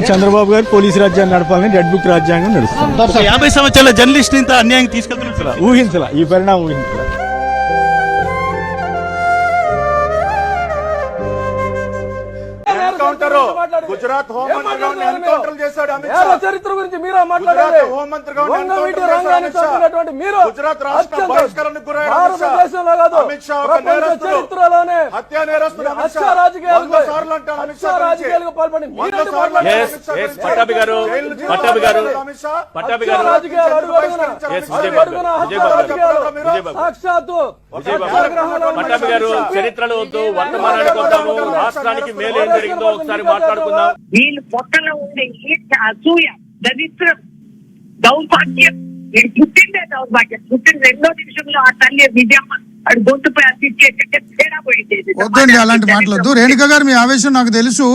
చంద్రబాబు గారు పోలీసు రాజ్యాన్ని నడపాలని రెడ్ బుక్ రాజ్యాంగం నడుస్తుంది. 50 సంవత్సరాల జర్నలిస్ట్ ఇంత అన్యాయం తీసుకెళ్తున్నారు. ఊహించలా, ఈ పరిణామం ఊహించలా. గుజరాత్ హోంమంత్రిగా ఎన్కౌంటర్ చేశాడు అమిత్ షా. చరిత్ర గురించి మీరే మాట్లాడాలి. హోంమంత్రిగా మీరు గుజరాత్ రాష్ట్ర బహిష్కరణకు గురైన భారతదేశంలో కాదు అమిత్ షా ఒక నేరస్తుడు, చరిత్రలోనే హత్యా నేరస్తుడు. అమిత్ షా రాజకీయాలకు పాల్పడి పట్టాభి గారు సాక్షాత్తు పట్టాభి గారు చరిత్రలో వద్దు, వర్తమానానికి వద్దాము. రాష్ట్రానికి మేలు ఏం జరిగిందో ఒకసారి మాట్లాడుకుందాం. వీళ్ళు పొట్టలో ఉండే ఈర్ష, అసూయ, దరిద్రం, దౌర్భాగ్యం, వీడు పుట్టిందే దౌర్భాగ్యం. పుట్టిన 2వ నిమిషంలో ఆ తల్లి విజయమ్మ అడు గొంతుపై అతిథి తేడా పోయింది. వద్దండి అలాంటి మాటలొద్దు. రేణుక గారు మీ ఆవేశం నాకు తెలుసు.